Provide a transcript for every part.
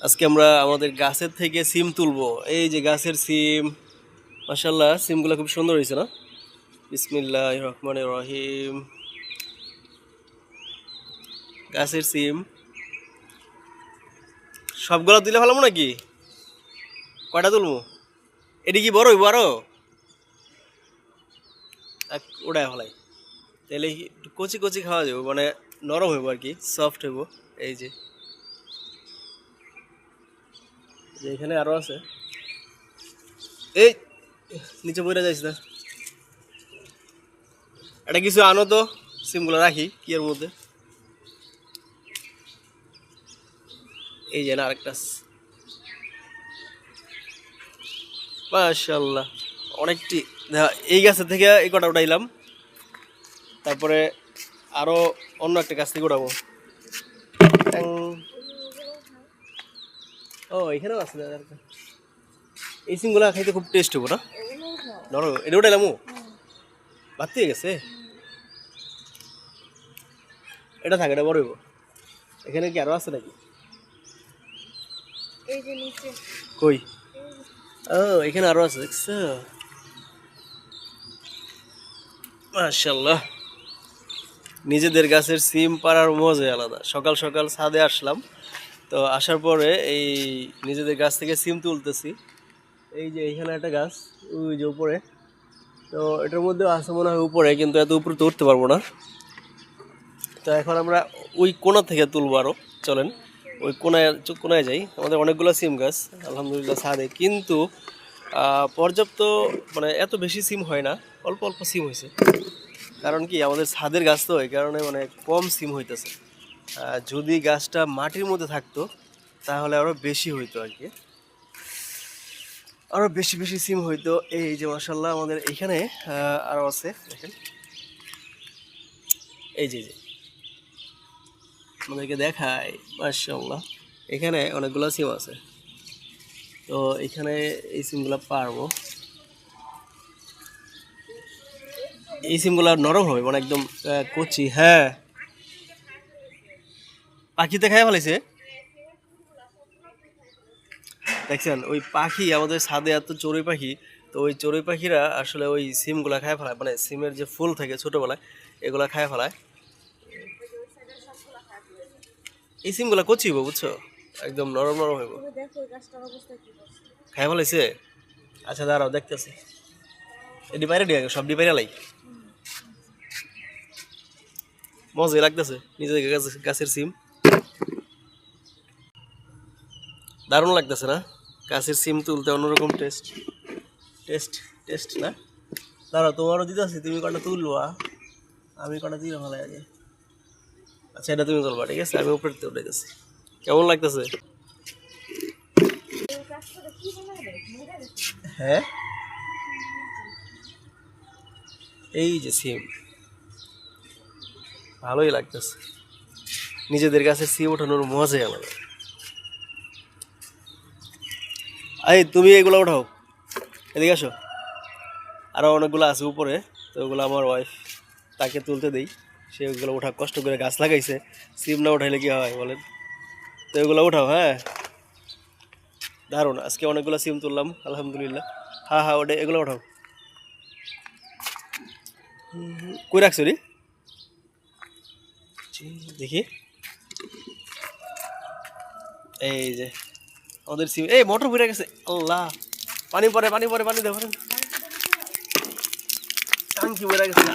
আজকে আমরা আমাদের গাছের থেকে সিম তুলবো। এই যে গাছের সিম, মাশাআল্লাহ সিমগুলো খুব সুন্দর হয়েছে না? বিসমিল্লাহির রহমানির রহিম। গাছের সিম সবগুলো তুলে ফেলামো নাকি? কয়টা তুলবো? এটি কি বড় হইব আরো? ওটাই ফেলাই, তাহলে একটু কচি কচি খাওয়া যাবে, মানে নরম হইব আর কি, সফট হইব। এই যে এখানে আরো আছে, এই নিচে পড়ে যাইস না। এটা কিছু আনো তো, সিমগুলো রাখি কি এর মধ্যে। এই যে না আরেকটা, মাশাআল্লাহ অনেকটি। এই গাছের থেকে এই কটা উঠাইলাম, তারপরে আরো অন্য একটা গাছ থেকে উঠাবো। ও এখানেও আছে। এই সিমগুলা খাইতে খুব টেস্ট হবো না? নরম। এটা উঠাইলাম, বাড়তে গেছে। এটা থাকে, এটা বড় হইব। এখানে কি আরো আছে নাকি? কই? ও এখানে আরো আছে, দেখছো? মাশাআল্লাহ, নিজেদের গাছের সিম পাড়ার মজাই আলাদা। সকাল সকাল ছাদে আসলাম, তো আসার পরে এই নিজেদের গাছ থেকে সিম তুলতেছি। এই যে এখানে একটা গাছ, ওই যে উপরে, তো এটার মধ্যে আছে মনে হয় উপরে, কিন্তু এত উপরে তো উঠতে পারবো না। তো এখন আমরা ওই কোণা থেকে তুলবো আরো, চলেন ওই কোনায় কোনায় যাই। আমাদের অনেকগুলো সিম গাছ আলহামদুলিল্লাহ ছাদে, কিন্তু পর্যাপ্ত, মানে এত বেশি সিম হয় না, অল্প অল্প সিম হয়েছে। কারণ কি আমাদের ছাদের গাছ তো, এই কারণে মানে কম সিম হইতেছে। যদি গাছটা মাটির মধ্যে থাকতো তাহলে আরো বেশি হইতো আর কি, আরো বেশি বেশি সিম হইতো। এই যে মাশাআল্লাহ আমাদের এখানে আরো আছে, দেখেন। এই যে আমাদেরকে দেখায়, মাশাআল্লাহ এখানে অনেকগুলো সিম আছে। তো এখানে এই সিমগুলো পারবো, এই সিমগুলো নরম হবে, মানে একদম কচি। হ্যাঁ, পাখিতে খাই ফেলাইছে, দেখছেন? ওই পাখি আমাদের ছাদে এত চড়ুই পাখি, তো ওই চড়ুই পাখিরা আসলে ওই সিমগুলা খায় ফেলায়, মানে সিমের যে ফুল থাকে ছোটবেলায়, এগুলা খায় ফেলায়। এই সিমগুলা কচি হইব, বুঝছো? একদম নরম নরম হইব। খায় ফেলাইছে? আচ্ছা দাঁড়াও, দেখতেছি। এটি বাইরে দিয়ে সব ডি বাইরে লাই, মজাই লাগতেছে নিজের গাছের সিম, দারুণ লাগতেছে না? গাছের সিম তুলতে অন্যরকম টেস্ট, টেস্ট টেস্ট না? দাঁড়াও, তোমারও দিতে আছি, তুমি কটা তুলবা, আমি কটা দিলে ভালো আগে। আচ্ছা এটা তুমি তুলবা, ঠিক আছে? আমি উপরে উঠাইতেছি। কেমন লাগতেছে? হ্যাঁ, এই যে সিম, ভালোই লাগতেছে। নিজেদের কাছে সিম ওঠানোর মজাই আলাদা। এই তুমি এগুলো উঠাও, এদিকে আসো। আরও অনেকগুলো আছে উপরে, তো ওগুলো আমার ওয়াইফ, তাকে তুলতে দেই। সে ওগুলো ওঠা, কষ্ট করে গাছ লাগাইছে, সিম না উঠাইলে কি হয় বলেন? তো এগুলো উঠাও। হ্যাঁ, দারুণ, আজকে অনেকগুলো সিম তুললাম আলহামদুলিল্লাহ। হ্যাঁ হ্যাঁ, ওটা এগুলো উঠাও। কই রাখছো রে? দেখি, এই যে আমাদের সিম। এই মোটর ঘুরে গেছে, আল্লাহ! পানি পরে, পানি পরে, পানি দেবো, টাঙ্কি বেড়ে গেছে।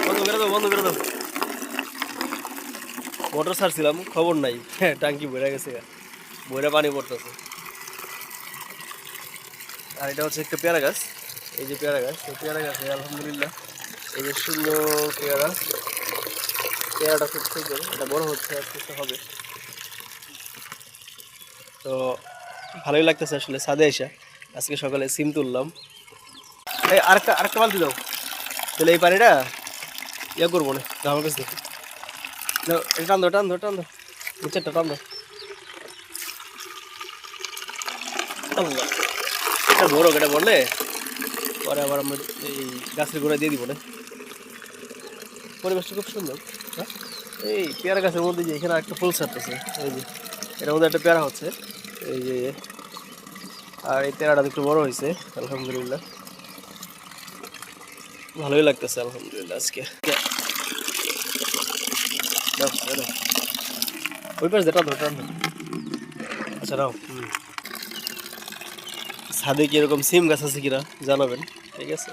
বন্ধ করে দাও, বন্ধ করে দাও। মোটর ছাড়ছিলাম, খবর নাই, হ্যাঁ টাঙ্কি বেড়ে গেছে, বইরা পানি পড়তেছে। আর এটা হচ্ছে একটা পেয়ারা গাছ, এই যে পেয়ারা গাছ, এই পেয়ারা গাছে আলহামদুলিল্লাহ এই যে সুন্দর পেয়ারা, পেয়ারাটা খুব সুন্দর, এটা বড় হচ্ছে, আস্তে আস্তে হবে। তো ভালোই লাগতেছে আসলে ছাদে এসে। আজকে সকালে সিম তুললাম। এই আরেকটা আরেকটা বালতি দাও, তাহলে এই পানিটা ইয়ে করবো না, আমার কাছে দাও। টান দাও, টান দাও, টান দাও, নিচেরটা টান দাও। আল্লাহ, এটা বড়, এটা বললে পরে আবার আমরা এই গাছের গোড়ায় দিয়ে দিব না। পরিবেশটা খুব সুন্দর। হ্যাঁ, এই পেয়ারা গাছের মধ্যে যে এখানে একটা ফুল ছাড়তেছে, এই যে এর মধ্যে একটা পেয়ারা হচ্ছে, এই যে, আর এই পেয়ারাটা একটু বড় হয়েছে আলহামদুলিল্লাহ, ভালোই লাগতেছে আলহামদুলিল্লাহ আজকে। দাও, দাও। ওই পাশ যেটা ধরতাম না। আচ্ছা নাও। ছাদে কি এরকম সিম গাছ আছে কিনা জানাবেন, ঠিক আছে।